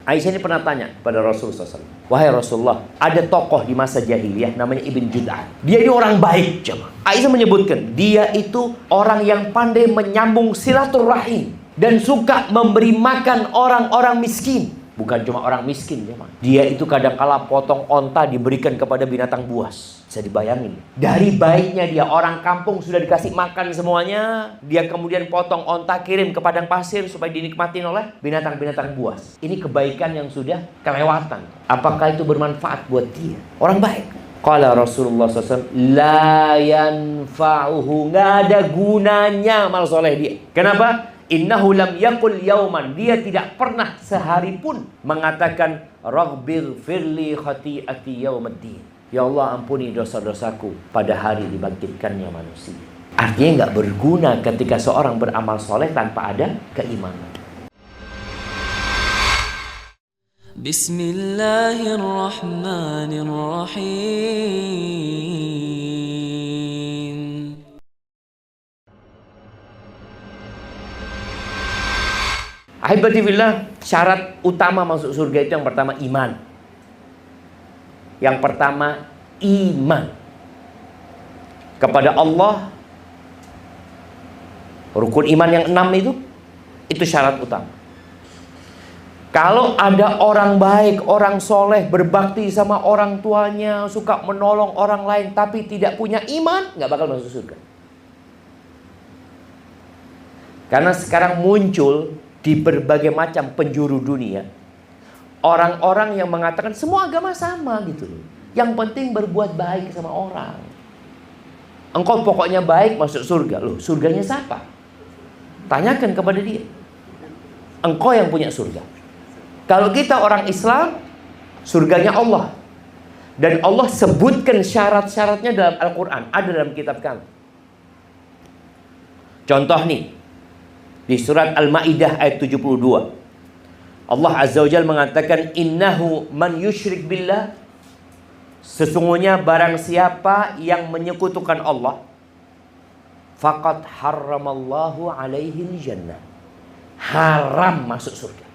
Aisyah ini pernah tanya pada Rasulullah SAW, wahai Rasulullah, ada tokoh di masa jahiliyah namanya Ibn Jud'an. Dia ini orang baik, jemaah. Aisyah menyebutkan, dia itu orang yang pandai menyambung silaturahim dan suka memberi makan orang-orang miskin. Bukan cuma orang miskin, jemaah. Dia itu kadang-kala potong onta diberikan kepada binatang buas. Bisa dibayangin. Dari baiknya dia, orang kampung sudah dikasih makan semuanya, dia kemudian potong onta kirim ke padang pasir supaya dinikmatin oleh binatang-binatang buas. Ini kebaikan yang sudah kelewatan. Apakah itu bermanfaat buat dia? Orang baik. Qala Rasulullah SAW, la yanfa'uhu, nggak ada gunanya amal soleh dia. Kenapa? Innahu lam yakul yauman, dia tidak pernah sehari pun mengatakan Rabbir firli khati'ati yaumaddin, ya Allah ampuni dosa-dosaku pada hari dibangkitkannya manusia. Artinya nggak berguna ketika seorang beramal soleh tanpa ada keimanan. Bismillahirrahmanirrahim. Ahibati fillah, syarat utama masuk surga itu yang pertama iman. Yang pertama iman kepada Allah. Rukun iman yang 6 itu syarat utama. Kalau ada orang baik, orang soleh, berbakti sama orang tuanya, suka menolong orang lain, tapi tidak punya iman, nggak bakal masuk surga. Karena sekarang muncul di berbagai macam penjuru dunia orang-orang yang mengatakan semua agama sama gitu loh. Yang penting berbuat baik sama orang. Engkau pokoknya baik masuk surga. Loh, surganya siapa? Tanyakan kepada dia. Engkau yang punya surga. Kalau kita orang Islam, surganya Allah. Dan Allah sebutkan syarat-syaratnya dalam Al-Quran. Ada dalam kitab kami. Contoh nih, di surat Al-Ma'idah ayat 72. Allah Azza wa Jalla mengatakan, innahu man yusyrik billah, sesungguhnya barang siapa yang menyekutukan Allah, faqad harramallahu alaihi jannah, haram masuk surga.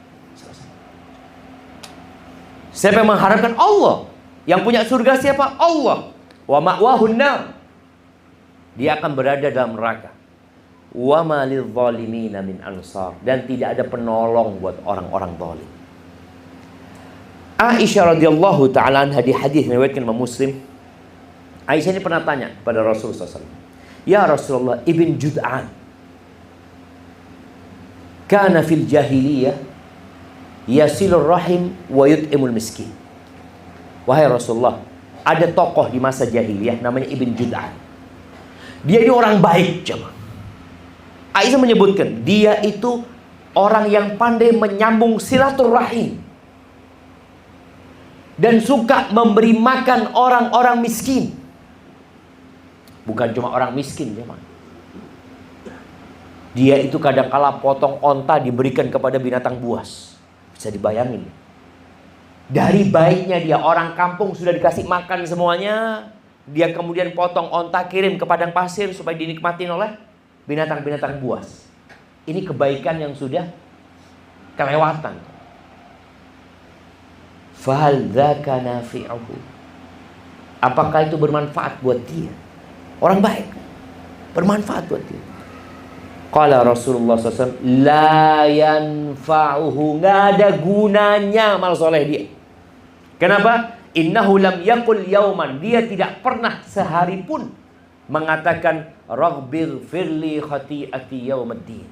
Siapa yang mengharamkan? Allah. Yang punya surga siapa? Allah. Wa ma'wahun nar, dia akan berada dalam neraka. Wa ma lidh-dhalimina min ansar, dan tidak ada penolong buat orang-orang zalim. Aisyah radhiyallahu taala anha di hadis riwayatkan Imam Muslim, Aisyah ini pernah tanya pada Rasulullah SAW, ya Rasulullah, Ibn Jud'an kana fil jahiliyah yasilur rahim wa yut'imul miskin. Wahai Rasulullah, ada tokoh di masa jahiliyah namanya Ibn Jud'an. Dia ini orang baik, jemaah. Aisyah menyebutkan, dia itu orang yang pandai menyambung silaturahim dan suka memberi makan orang-orang miskin. Bukan cuma orang miskin, jemaah. Dia itu kadang-kala potong onta diberikan kepada binatang buas. Bisa dibayangin. Dari baiknya dia, orang kampung sudah dikasih makan semuanya, dia kemudian potong onta kirim ke padang pasir supaya dinikmatin oleh binatang-binatang buas. Ini kebaikan yang sudah kelewatan. Fahal dzaka nafi'uhu, apakah itu bermanfaat buat dia? Orang baik, bermanfaat buat dia. Qala Rasulullah SAW, la yanfa'uhu, nggak ada gunanya amal soleh dia. Kenapa? Innahu lam yakul yauman, dia tidak pernah sehari pun mengatakan Rabbir firli khati'ati yaumaddin,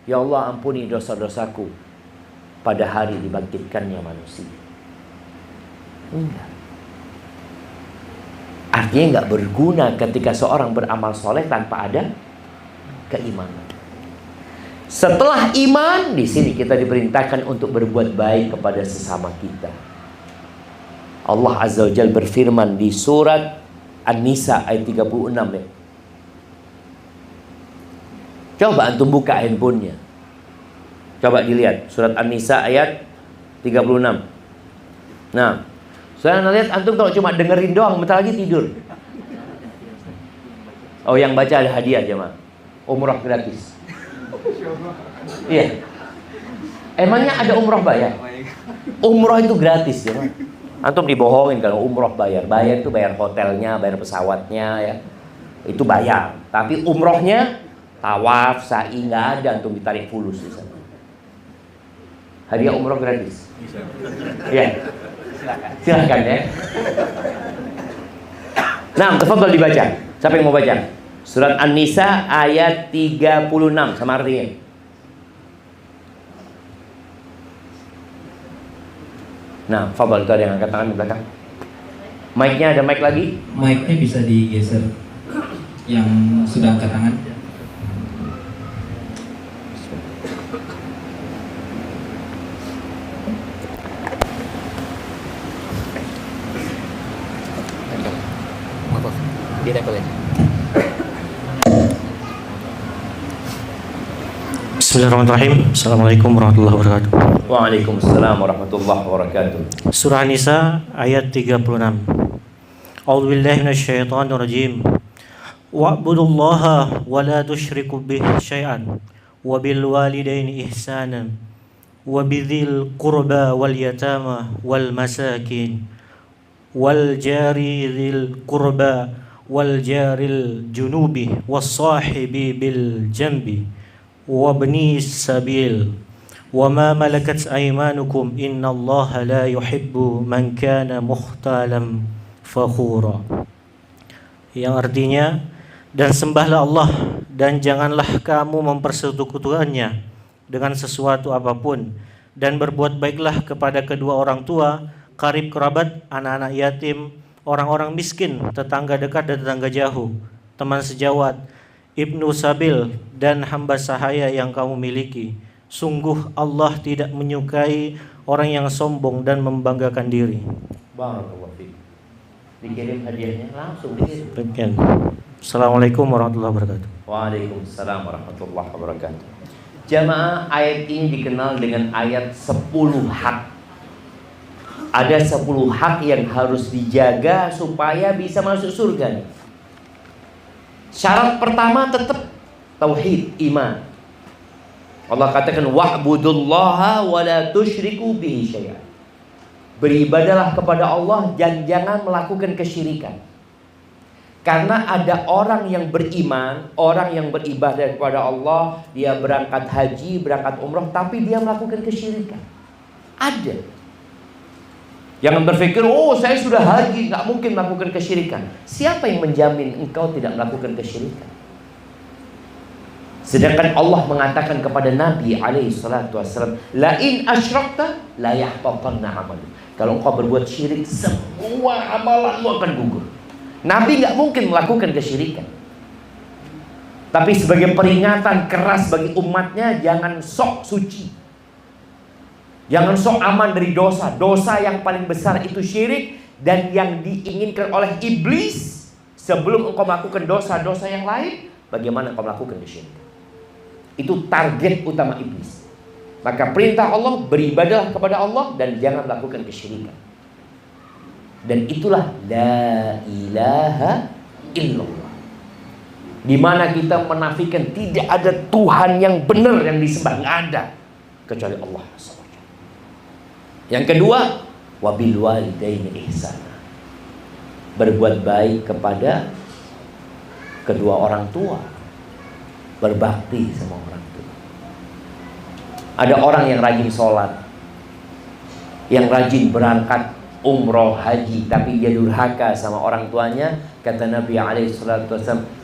ya Allah ampuni dosa-dosaku pada hari dibangkitkannya manusia. Enggak. Artinya enggak berguna ketika seorang beramal soleh tanpa ada keimanan. Setelah iman, di sini kita diperintahkan untuk berbuat baik kepada sesama kita. Allah Azza wa Jalla berfirman di surat An-Nisa ayat 36 ya. Coba antum buka handphonenya. Coba dilihat surat An-Nisa ayat 36. Nah, saya lihat antum kalau cuma dengerin doang bentar lagi tidur. Oh, yang baca ada hadiah jemaah. Umrah gratis. Iya. Emangnya ada umroh bayar? Umroh itu gratis ya. Antum dibohongin kalau umroh bayar. Bayar itu bayar hotelnya, bayar pesawatnya ya. Itu bayar. Tapi umrohnya tawaf, sa'i nggak ada, antum ditarik fulus di sana. Hadiah umroh gratis. Ya. Silakan ya. Nah, tafadhol dibaca. Siapa yang mau baca? Surat An-Nisa ayat 36 sama artinya. Nah, tafadhol, itu ada yang angkat tangan di belakang. Mic-nya ada mic lagi? Mic-nya bisa digeser yang sudah angkat tangan. Dia tempel aja. Bismillahirrahmanirrahim. Assalamualaikum warahmatullahi wabarakatuh. Waalaikumsalam warahmatullahi wabarakatuh. Surah Nisa ayat 36. A'udzu billahi minasyaitonir rajim. Wa'budullaha wa la tusyriku bihi syai'an wa bil walidaini ihsanan wa bidzil qurba wal yatama wal masakin wal jari dzil qurba wal jaril junubi was sahibi bil janbi wabni sabil wama malakat aymanukum innallaha la yuhibbu man kana mukhtalan fakhura. Yang artinya, dan sembahlah Allah dan janganlah kamu mempersekutukannya dengan sesuatu apapun, dan berbuat baiklah kepada kedua orang tua, karib kerabat, anak-anak yatim, orang-orang miskin, tetangga dekat dan tetangga jauh, teman sejawat, ibnu sabil, dan hamba sahaya yang kamu miliki. Sungguh Allah tidak menyukai orang yang sombong dan membanggakan diri. Barakallahu fiik. Dikirim hadiahnya langsung dikirim. Demikian. Assalamualaikum warahmatullahi wabarakatuh. Waalaikumsalam warahmatullahi wabarakatuh. Jamaah, ayat ini dikenal dengan ayat 10 hak. Ada 10 hak yang harus dijaga supaya bisa masuk surga nih. Syarat pertama tetap tauhid, iman. Allah katakan wa'budullaha wa la tusyriku bihi syai'an. Beribadalah kepada Allah dan jangan melakukan kesyirikan. Karena ada orang yang beriman, orang yang beribadah kepada Allah, dia berangkat haji, berangkat umrah, tapi dia melakukan kesyirikan. Ada. Jangan berpikir, oh saya sudah haji, nggak mungkin melakukan kesyirikan. Siapa yang menjamin engkau tidak melakukan kesyirikan? Sedangkan Allah mengatakan kepada Nabi alaihissalam, la in asyrakta la yahbatanna amaluk. Kalau engkau berbuat syirik, semua amalanmu akan gugur. Nabi nggak mungkin melakukan kesyirikan. Tapi sebagai peringatan keras bagi umatnya, jangan sok suci, jangan sok aman dari dosa. Dosa yang paling besar itu syirik, dan yang diinginkan oleh iblis sebelum engkau melakukan dosa-dosa yang lain, bagaimana engkau melakukan kesyirikan. Itu target utama iblis. Maka perintah Allah, beribadalah kepada Allah dan jangan melakukan kesyirikan. Dan itulah la ilaha illallah, di mana kita menafikan tidak ada Tuhan yang benar yang disembah, nggak ada kecuali Allah SWT. Yang kedua, wabil walidaini ihsana, berbuat baik kepada kedua orang tua, berbakti sama orang tua. Ada orang yang rajin sholat, yang rajin berangkat umroh haji, tapi dia durhaka sama orang tuanya. Kata Nabi alaihissalam,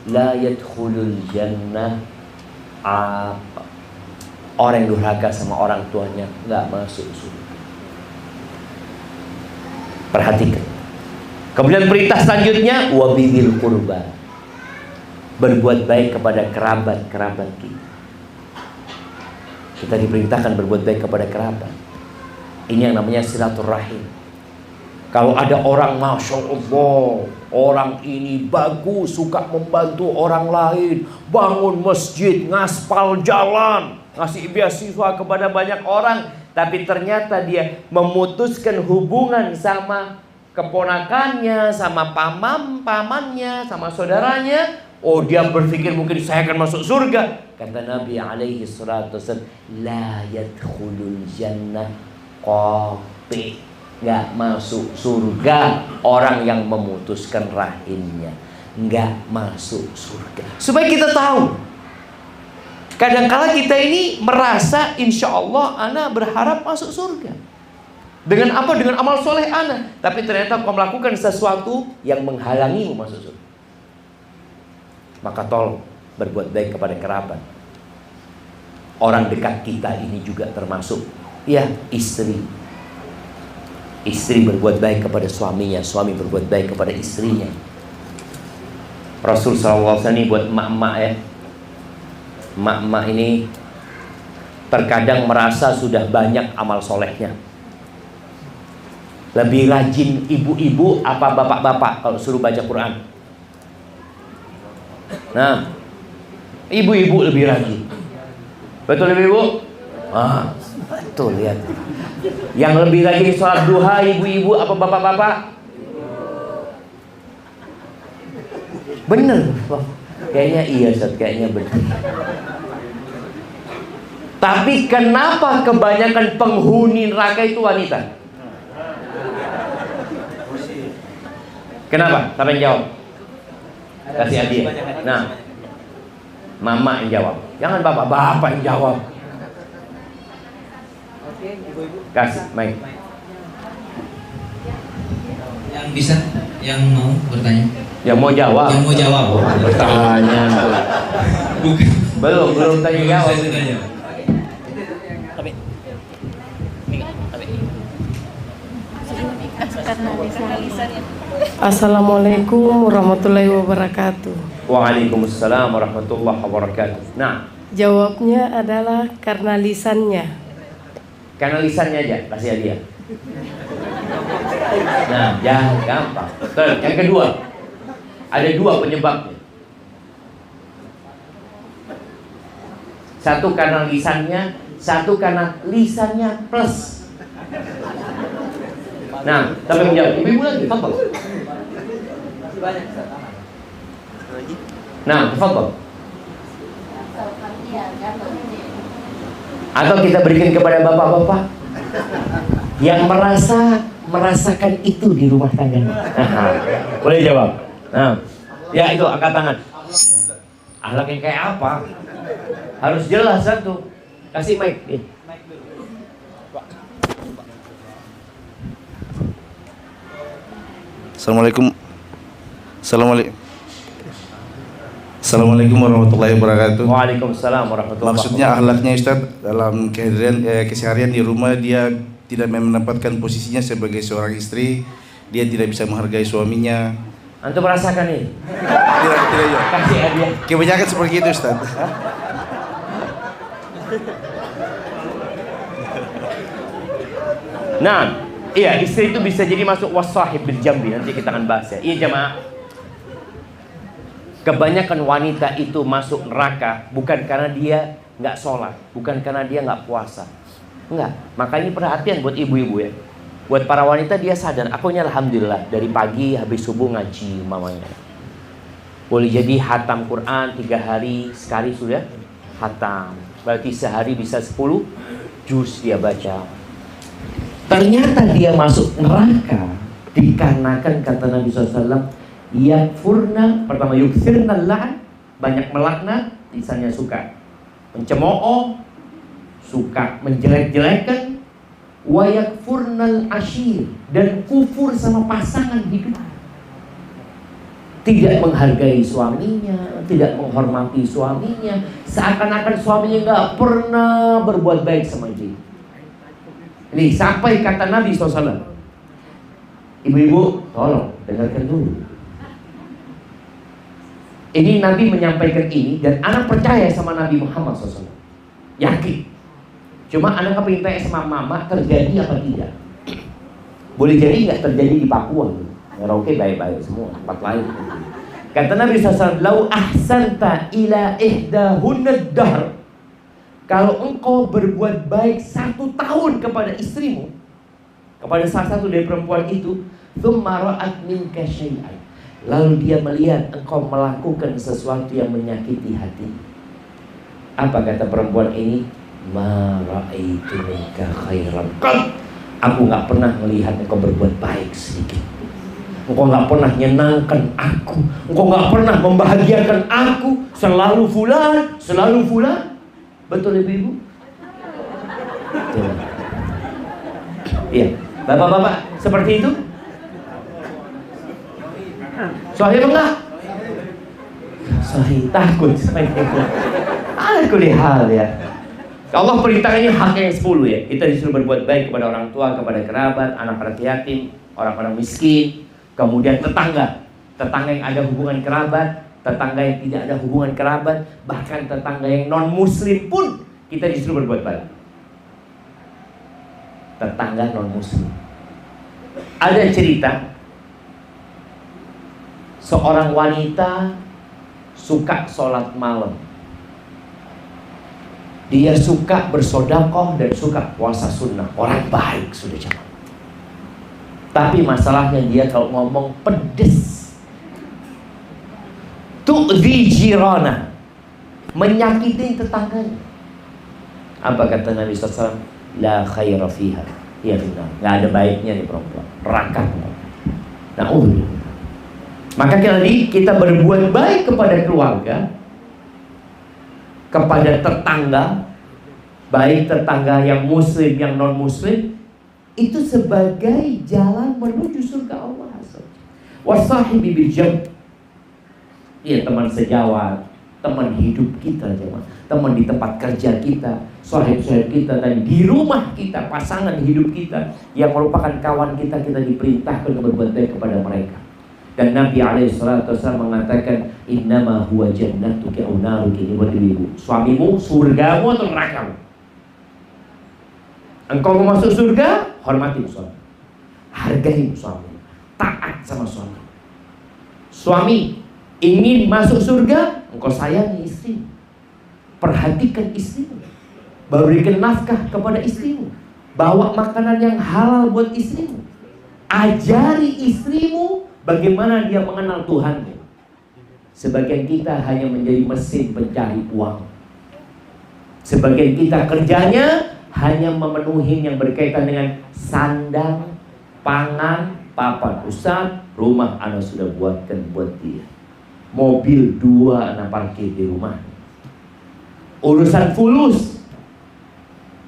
la yadkhulul jannah, orang yang durhaka sama orang tuanya nggak masuk surga. Perhatikan. Kemudian perintah selanjutnya, wabibil qurba, berbuat baik kepada kerabat-kerabat kita. Kita diperintahkan berbuat baik kepada kerabat. Ini yang namanya silaturahim. Kalau ada orang, Masya Allah, orang ini bagus, suka membantu orang lain, bangun masjid, ngaspal jalan, ngasih beasiswa kepada banyak orang, tapi ternyata dia memutuskan hubungan sama keponakannya, sama pamannya, sama saudaranya, Oh, dia berpikir mungkin saya akan masuk surga. Kata Nabi alaihi salatu wasallam, la yadkhulul jannah qati. Nggak masuk surga orang yang memutuskan rahimnya. Nggak masuk surga. Supaya kita tahu, kadangkala kita ini merasa insya Allah ana berharap masuk surga. Dengan apa? Dengan amal soleh ana. Tapi ternyata kau melakukan sesuatu yang menghalangimu masuk surga. Maka tolong berbuat baik kepada kerabat. Orang dekat kita ini juga termasuk. Ya, istri. Istri berbuat baik kepada suaminya, suami berbuat baik kepada istrinya. Rasul SAW ini buat emak-emak ya. Emak-emak ini terkadang merasa sudah banyak amal solehnya. Lebih rajin ibu-ibu apa bapak-bapak kalau suruh baca Quran? Nah, ibu-ibu lebih rajin. Betul ibu-ibu? Ah, betul, lihat. Yang lebih rajin sholat duha ibu-ibu apa bapak-bapak? Bener, kayaknya iya Ustaz, kayaknya bener. Tapi kenapa kebanyakan penghuni neraka itu wanita? Kenapa? Siapa yang jawab? Kasih hadiah. Nah, mama yang jawab. Jangan bapak yang jawab. Kasih, main. Yang bisa, yang mau bertanya. Yang mau jawab. Yang mau jawab. Bertanya. Bukan. Belum tanya jawab. Saya tanya. Assalamualaikum warahmatullahi wabarakatuh. Waalaikumsalam warahmatullahi wabarakatuh. Nah, Jawabnya adalah karena lisannya. karena lisannya aja kasih hadiah. Nah, jangan gampang. Terus, yang kedua, ada dua penyebabnya. Satu karena lisannya, satu karena lisannya plus. Nah, tapi menjawab ibu lagi, tafadhol. Nah, tafadhol. Atau kita berikan kepada bapak-bapak yang merasakan itu di rumah tangganya. Boleh jawab. Nah, ya itu angkat tangan. Akhlak yang kayak apa? Harus jelas satu. Kasih mic. Assalamualaikum warahmatullahi wabarakatuh. Waalaikumsalam warahmatullahi wabarakatuh. Maksudnya akhlaknya Ustaz dalam keseharian di rumah, dia tidak menempatkan posisinya sebagai seorang istri, dia tidak bisa menghargai suaminya. Antum merasakan ini? Tidak ya. Kasih hadiah. Kebanyakan seperti itu Ustaz. Nah, iya, istri itu bisa jadi masuk wasahib bil jambi. Nanti kita akan bahas ya. Iya jemaah. Kebanyakan wanita itu masuk neraka bukan karena dia nggak sholat, bukan karena dia nggak puasa. Enggak. Makanya perhatian buat ibu-ibu ya. Buat para wanita dia sadar, akunya alhamdulillah dari pagi habis subuh ngaji mamanya. Boleh jadi hatam Quran 3 hari sekali sudah hatam. Berarti sehari bisa 10 juz dia baca. Ternyata dia masuk neraka dikarenakan kata Nabi SAW, yakfurna, pertama yukfirna la'an, banyak melaknat, lisannya suka mencemooh, suka menjelek-jelekan, wa yakfurnal ashir, dan kufur sama pasangan hidup, tidak menghargai suaminya, tidak menghormati suaminya, seakan-akan suaminya nggak pernah berbuat baik sama dia. Ini sampai kata Nabi SAW. Ibu-ibu, tolong dengarkan dulu. Ini Nabi menyampaikan ini dan anak percaya sama Nabi Muhammad SAW. Yakin. Cuma anak kepingin tanya sama mama, terjadi apa tidak? Boleh jadi nggak terjadi di Papua. Merauke baik-baik semua, tempat lain. Kata Nabi SAW, lau ahsanta ila ihdahunna dahr. Kalau engkau berbuat baik 1 tahun kepada istrimu, kepada salah satu dari perempuan itu, thumma ra'at minka syai'an, lalu dia melihat engkau melakukan sesuatu yang menyakiti hati. Apa kata perempuan ini? Ma ra'aitu minka khairan qat. Aku nggak pernah melihat engkau berbuat baik sedikit. Engkau nggak pernah nyenangkan aku. Engkau nggak pernah membahagiakan aku. Selalu fulan, selalu fulan. Betul ibu-ibu? Iya, bapak-bapak seperti itu? Sahih enggak? Sahih, takut. Ala kulli hal ya. Allah perintahnya hak yang 10 ya. Kita disuruh berbuat baik kepada orang tua, kepada kerabat, anak-anak yatim, orang-orang miskin, kemudian tetangga. Tetangga yang ada hubungan kerabat, tetangga yang tidak ada hubungan kerabat, bahkan tetangga yang non muslim pun kita disuruh berbuat baik. Tetangga non muslim. Ada cerita seorang wanita suka sholat malam. Dia suka bersodakoh dan suka puasa sunnah. Orang baik sudah jamaah. Tapi masalahnya dia kalau ngomong pedes. Tu'dhi jirana, menyakiti tetangganya. Apa kata Nabi SAW? La khaira fiha, ya benar. Nggak ada baiknya nih perempuan. Neraka. Nah, maka kita berbuat baik kepada keluarga, kepada tetangga, baik tetangga yang muslim, yang non muslim, itu sebagai jalan menuju surga Allah. Wasahibi bil jam, ya teman sejawat, teman hidup kita, teman di tempat kerja kita, sahib-sahib kita, dan di rumah kita, pasangan hidup kita yang merupakan kawan kita, kita diperintahkan untuk berbuat baik kepada mereka. Dan Nabi SAW mengatakan, innama huwa jannatuki au naruki. Ini buat ibu, suamimu surgamu atau nerakamu. Engkau mau masuk surga, hormati suami, hargai suami, taat sama suami. Suami ingin masuk surga, engkau sayangi istri, perhatikan istrimu, berikan nafkah kepada istrimu, bawa makanan yang halal buat istrimu, ajari istrimu bagaimana dia mengenal Tuhannya. Sebagian kita hanya menjadi mesin pencari uang. Sebagian kita kerjanya hanya memenuhi yang berkaitan dengan sandang, pangan, papan. Ustaz, rumah anak sudah buatkan buat dia. Mobil 2 anak parkir di rumah. Urusan fulus,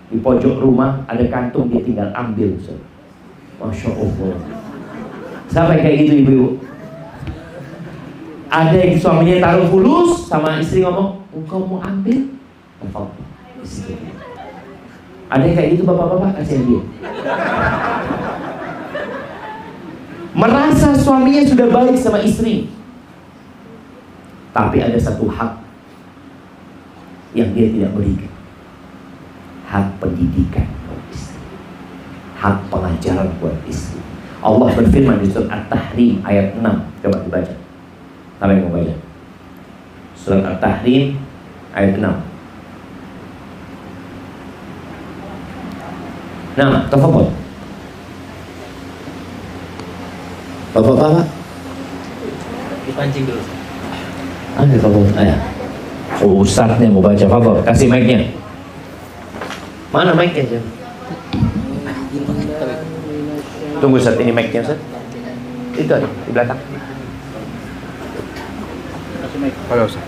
di pojok rumah ada kantung, dia tinggal ambil. Ustaz. Masya Allah. Sampai kayak gitu ibu-ibu. Ada yang suaminya taruh fulus, sama istri ngomong, engkau mau ambil? Ada yang kayak gitu bapak-bapak, kasih dia. Merasa suaminya sudah baik sama istri, tapi ada satu hak yang dia tidak berikan. Hak pendidikan buat istri, hak pengajaran buat istri. Allah berfirman di surat At-Tahrim ayat 6. Coba dibaca. Siapa yang mau baca? Surat At-Tahrim ayat 6. Nah, tafadhol. Bapak-bapak, Dipancing dulu. ada tafadhol. Ayah. Ustaznya mau baca, tafadhol. Kasih mic-nya. Mana mic-nya, Jam? Tunggu Ustaz, ini mic-nya Ustaz. Itu ada di belakang. Halo Ustaz.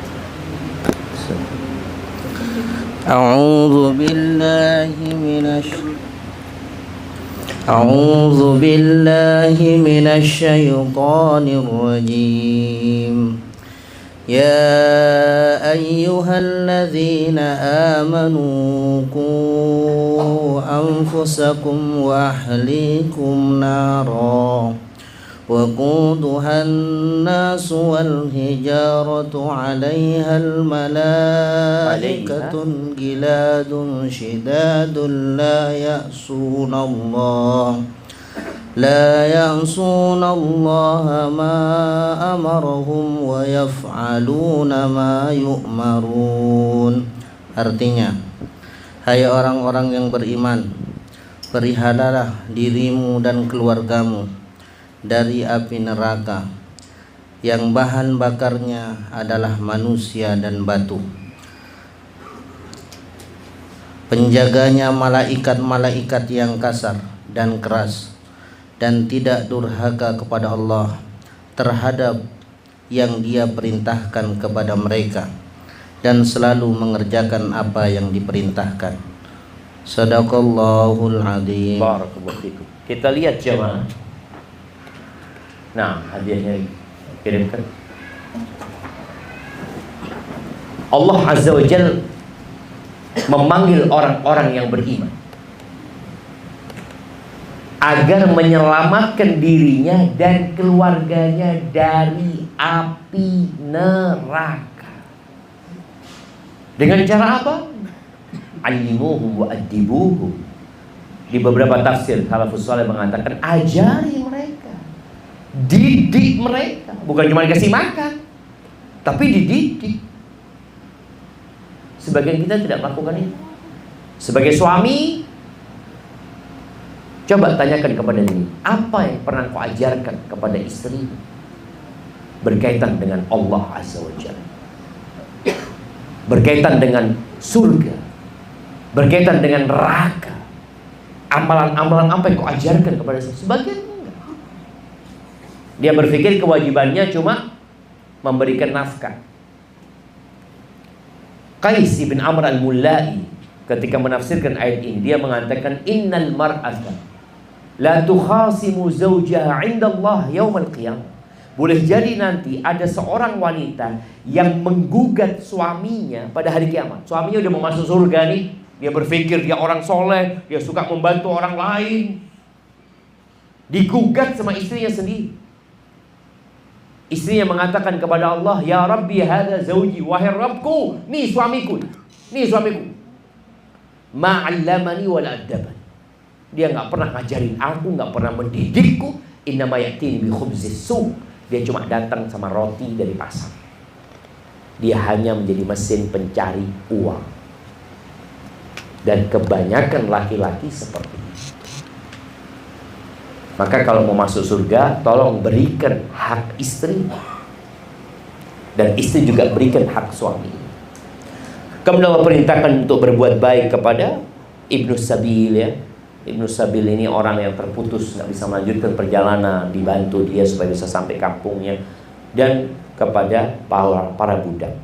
أعوذ بالله من الشيطان الرجيم يا أيها الذين آمنوا قوا أنفسكم وأهليكم نارا وقودها الناس والحجارة عليها الملائكة غلاظ شداد لا يعصون الله ما أمرهم ويفعلون ما يؤمرون. Artinya, hai orang-orang yang beriman, peliharalah dirimu dan keluargamu dari api neraka yang bahan bakarnya adalah manusia dan batu. Penjaganya malaikat-malaikat yang kasar dan keras dan tidak durhaka kepada Allah terhadap yang Dia perintahkan kepada mereka dan selalu mengerjakan apa yang diperintahkan. Sadaqallahul adzim. Barakallahu fikum. Kita lihat jemaah. Nah, hadiahnya kirimkan. Allah Azza wa Jalla memanggil orang-orang yang beriman agar menyelamatkan dirinya dan keluarganya dari api neraka. Dengan cara apa? Alimuhum wa adibuhum. Di beberapa tafsir salafus saleh mengatakan ajari mereka, didik mereka, bukan cuma dikasih makan, tapi dididik. Sebagian kita tidak melakukan itu. Sebagai suami, coba tanyakan kepada diri, apa yang pernah kau ajarkan kepada istri berkaitan dengan Allah Azza wa Jalla, berkaitan dengan surga, berkaitan dengan neraka. Amalan-amalan apa yang kau ajarkan kepada istri? Sebagian enggak. Dia berpikir kewajibannya cuma memberikan nafkah. Qais ibn Amr al-Mullai ketika menafsirkan ayat ini, dia mengatakan innal mar'ata la tukhasimu zawjaha 'inda Allah yaumal qiyamah. Boleh jadi nanti ada seorang wanita yang menggugat suaminya pada hari kiamat. Suaminya udah mau masuk surga nih, dia berpikir dia orang soleh, dia suka membantu orang lain, digugat sama istrinya sendiri. Istrinya mengatakan kepada Allah, ya Rabbi hadza zawji, wahai Rabbku, nih suamiku, ma'allamani wa la'addabani. Dia nggak pernah ngajarin aku, nggak pernah mendidikku. Innama ya'tini bi khubzis su'. Dia cuma datang sama roti dari pasar. Dia hanya menjadi mesin pencari uang. Dan kebanyakan laki-laki seperti ini. Maka kalau mau masuk surga, tolong berikan hak istri, dan istri juga berikan hak suami. Kemudian Allah perintahkan untuk berbuat baik kepada Ibnu Sabil, ya. Ibnu Sabil ini orang yang terputus, nggak bisa melanjutkan perjalanan, dibantu dia supaya bisa sampai kampungnya, dan kepada para budak.